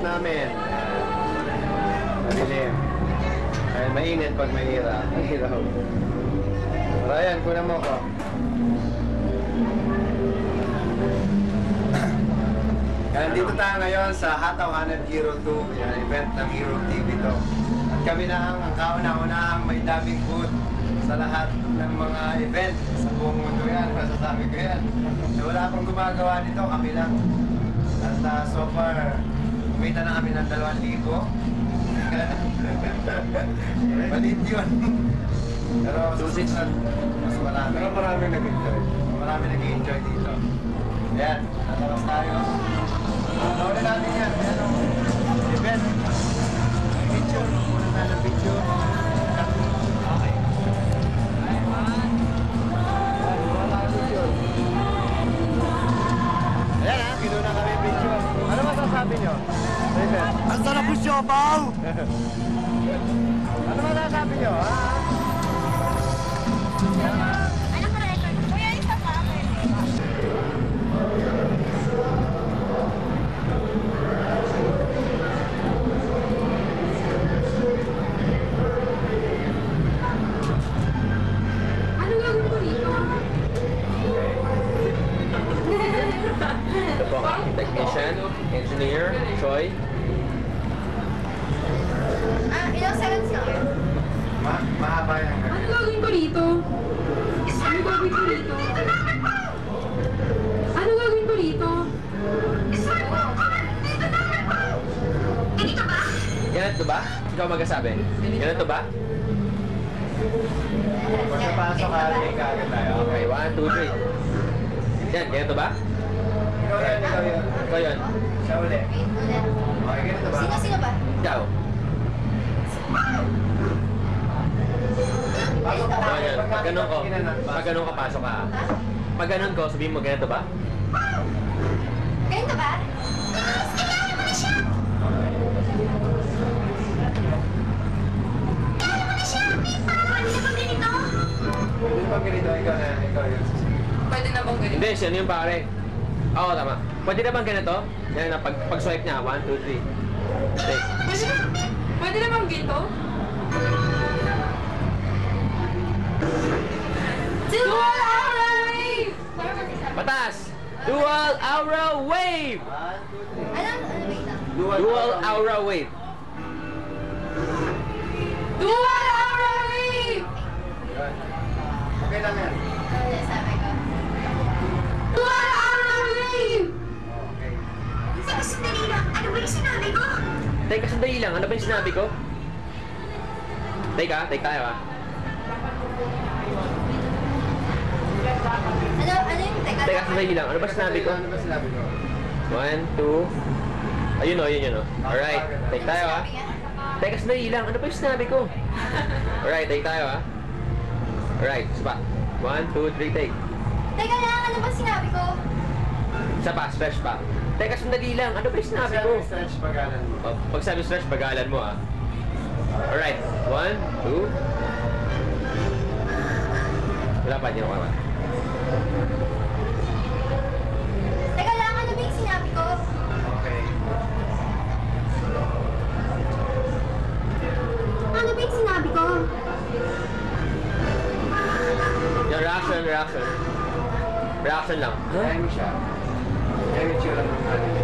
namin. Madilim. Ay, mainit pag mahira. Mahiraw. Ryan, kunan mo ko. Nandito tayo ngayon sa Hatawanan Hero 2. Yan, event ng Hero TV to. At kami na ang kauna-unahang may daming booth sa lahat ng mga event sa buong mundo yan. Masasabi ko yan. Wala akong gumagawa nito, kami lang. At so far, kumita na kami ng 2,000. Maliit yun. Pero susunod, mas marami. Pero maraming nag-enjoy. Maraming nag-enjoy dito. Ayan, natalas tayo. Naulit natin yan. Ayan o. Event. Picture. Muna tayo ng picture. Okay. Ayan ha, kinuna kami picture. Ano masasabi nyo? Event. Ang sarap po siya, Pao! Ano masasabi nyo? Ano ka record? Kuya, isa pa ako. Ano gagawin ko dito? Ito po ang aking technician, engineer, Troy. Ilang seconds lang yun? Mahaba yan. Ano gagawin ko dito? Ano gagawin ko dito? Ano gagawin ko dito? Ganito ba? Ganito ba? Ikaw magkasabi. Ganito ba? Pag napasok ka, may kagad tayo. Okay, 1, 2, 3. Yan, ganito ba? Ikaw yan, ikaw yan. Ikaw yun. Siya uli. Wait, ulit. Okay, ganito ba? Sino ba? Ikaw. Pasok ka. So, yan. Pag ganun ko, Pasok. pag ganun ka, pasok ka. Ha? Pag ganun ko, sabihin mo, ganito ba? Ganito ba? Kailangan mo na siya! Kailangan mo na siya! Pwede na bang ganito? Pwede bang ganito? Ikaw na, ikaw yun. Pwede na bang ganito? Hindi, siya yun pare. Oo, tama. Pwede na bang ganito? Yan na, pag-swipe niya, 1, 2, 3. Take. Pwede na bang ganito? Dual Aura Wave! Patas! Dual Aura Wave! 1, 2, 3. Ano? Wait lang. Dual Aura Wave. Dual Aura Wave! Yun. Okay lang yan. Ano sabi ko? Dual Aura Wave! Okay. Teka, sandali lang. Ano ba yung sinabi ko? Teka, sandali lang. Ano ba yung sinabi ko? Teka, take tayo ah. Ano yung teka? Teka, sandali lang. Ano ba sinabi ko? Ano ba sinabi ko? 1, 2. Ayun o, yun o. Alright, take tayo ah. Teka, sandali lang. Ano ba yung sinabi ko? Alright, take tayo ah. Alright, isa pa. 1, 2, 3, take. Teka lang, ano ba sinabi ko? Isa pa, stretch pa. Teka, sandali lang. Ano ba yung sinabi ko? Stretch pagalan mo. Oh, pag sabi stretch, bagalan mo ah. Alright, 1, 2. Wala pa, hindi na naman. Teka lang, ano ba yung sinabi ko? Okay. Ano ba yung sinabi ko? Yung reaction, reaction. Reaction lang. Kaya mo siya. Kaya yung tsura ng anime.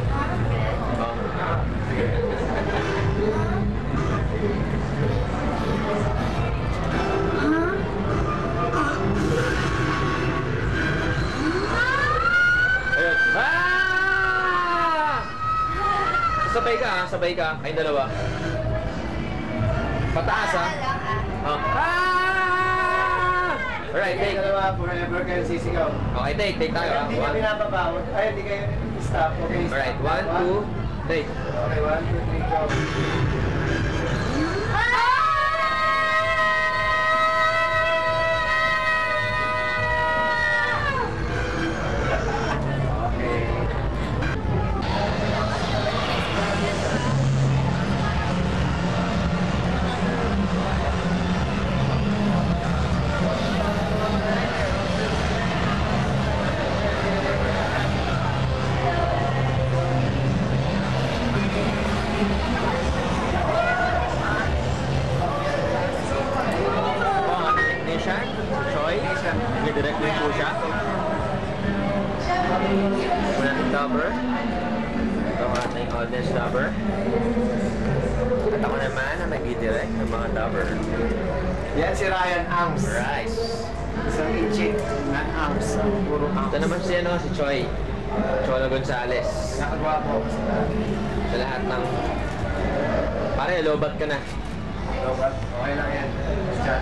Oh. Ayun. Ah! Sabay ka ha, sabay ka. Kayong dalawa. Pataas ha. Lang ah. Oh. Ah! Alright, Kaya take. dalawa, forever kayo sisigaw. Okay, take tayo ha. Hindi kayo pinapabawot. Ay, hindi kayo stop. Okay, stop. Alright, 1, 2, take. Okay, 1, 2, 3, go. fitness lover. At ako naman na nag-direct ng mga lover. Yan si Ryan Ams. Rice. Isang inchik na Ams. Puro Ams. Ito naman si, si Choi. Cholo Gonzales. Nakagwapo. Sa lahat ng... Pare, lobat ka na. Lobat. Okay lang yan. Chat.